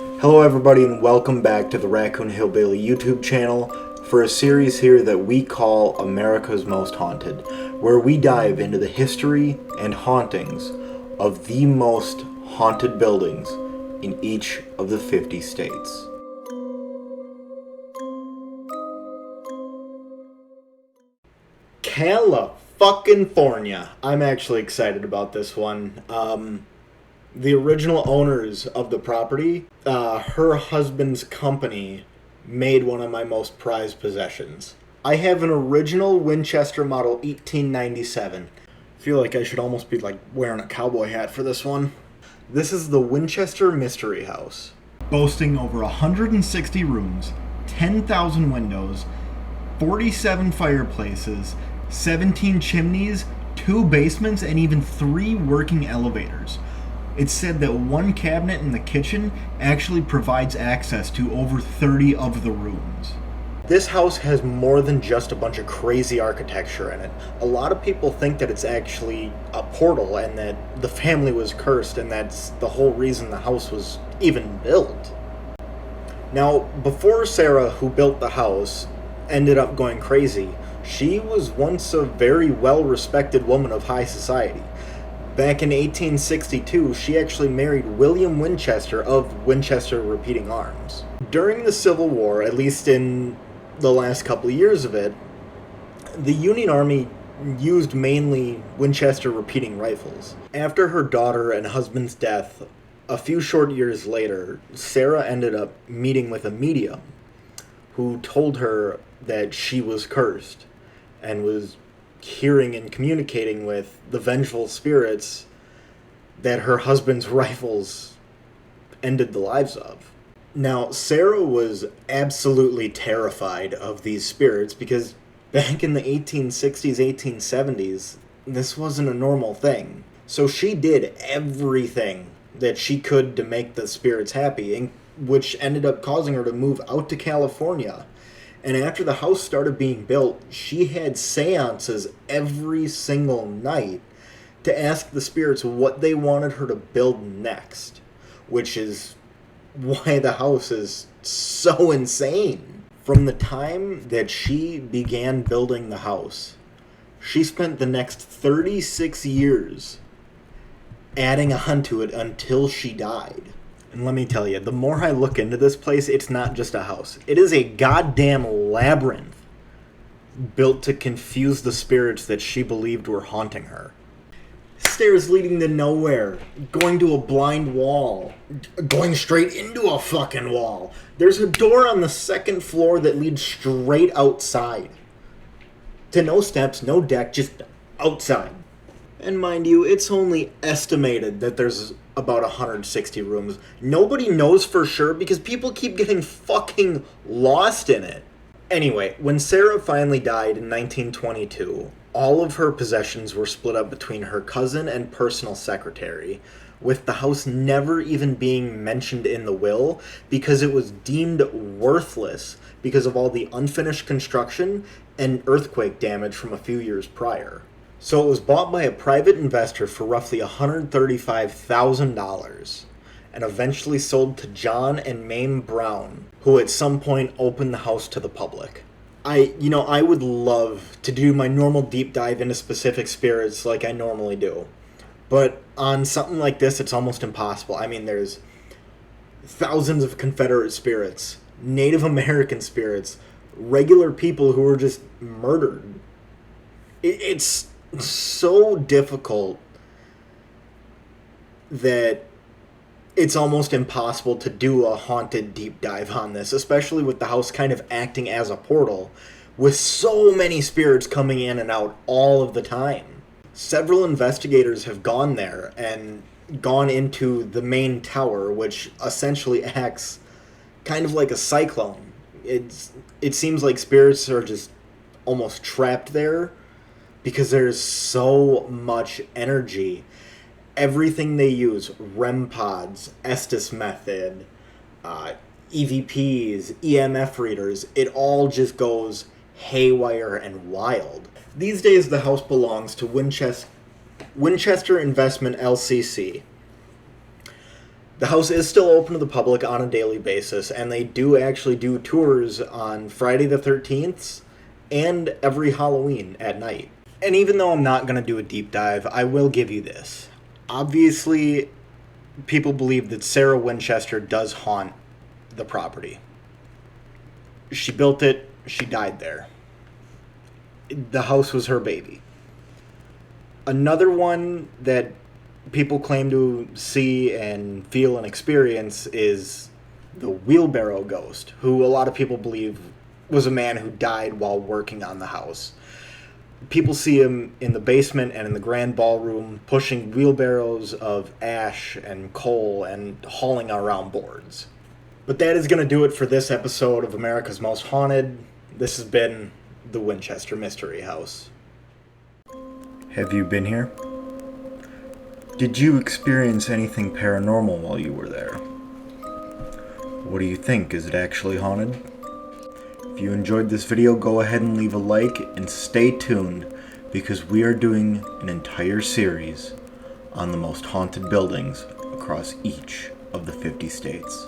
Hello everybody and welcome back to the Raccoon Hillbilly YouTube channel for a series here that we call America's Most Haunted, where we dive into the history and hauntings of the most haunted buildings in each of the 50 states. California. I'm actually excited about this one. The original owners of the property, her husband's company made one of my most prized possessions. I have an original Winchester model 1897. I feel like I should almost be like wearing a cowboy hat for this one. This is the Winchester Mystery House, boasting over 160 rooms, 10,000 windows, 47 fireplaces, 17 chimneys, 2 basements, and even 3 working elevators. It's said that one cabinet in the kitchen actually provides access to over 30 of the rooms. This house has more than just a bunch of crazy architecture in it. A lot of people think that it's actually a portal and that the family was cursed and that's the whole reason the house was even built. Now, before Sarah, who built the house, ended up going crazy, she was once a very well-respected woman of high society. Back in 1862, she actually married William Winchester of Winchester Repeating Arms. During the Civil War, at least in the last couple of years of it, the Union Army used mainly Winchester repeating rifles. After her daughter and husband's death, a few short years later, Sarah ended up meeting with a medium who told her that she was cursed and was hearing and communicating with the vengeful spirits that her husband's rifles ended the lives of. Now, Sarah was absolutely terrified of these spirits because back in the 1860s, 1870s, this wasn't a normal thing. So she did everything that she could to make the spirits happy, and which ended up causing her to move out to California. And after the house started being built, she had seances every single night to ask the spirits what they wanted her to build next, which is why the house is so insane. From the time that she began building the house, she spent the next 36 years adding on to it until she died. And let me tell you, the more I look into this place, it's not just a house. It is a goddamn labyrinth built to confuse the spirits that she believed were haunting her. Stairs leading to nowhere, going to a blind wall, going straight into a fucking wall. There's a door on the second floor that leads straight outside. To no steps, no deck, just outside. And mind you, it's only estimated that there's about 160 rooms. Nobody knows for sure because people keep getting fucking lost in it. Anyway, when Sarah finally died in 1922, all of her possessions were split up between her cousin and personal secretary, with the house never even being mentioned in the will because it was deemed worthless because of all the unfinished construction and earthquake damage from a few years prior. So it was bought by a private investor for roughly $135,000 and eventually sold to John and Mame Brown, who at some point opened the house to the public. I would love to do my normal deep dive into specific spirits like I normally do. But on something like this, it's almost impossible. I mean, there's thousands of Confederate spirits, Native American spirits, regular people who were just murdered. It's so difficult that it's almost impossible to do a haunted deep dive on this, especially with the house kind of acting as a portal, with so many spirits coming in and out all of the time. Several investigators have gone there and gone into the main tower, which essentially acts kind of like a cyclone. It seems like spirits are just almost trapped there because there's so much energy. Everything they use, REM pods, Estes method, EVPs, EMF readers, it all just goes haywire and wild. These days the house belongs to Winchester Investment LCC. The house is still open to the public on a daily basis, and they do actually do tours on Friday the 13th and every Halloween at night. And even though I'm not going to do a deep dive, I will give you this. Obviously, people believe that Sarah Winchester does haunt the property. She built it, she died there. The house was her baby. Another one that people claim to see and feel and experience is the wheelbarrow ghost, who a lot of people believe was a man who died while working on the house. People see him in the basement and in the grand ballroom pushing wheelbarrows of ash and coal and hauling around boards. But that is going to do it for this episode of America's Most Haunted. This has been the Winchester Mystery House. Have you been here? Did you experience anything paranormal while you were there? What do you think? Is it actually haunted? If you enjoyed this video, go ahead and leave a like and stay tuned because we are doing an entire series on the most haunted buildings across each of the 50 states.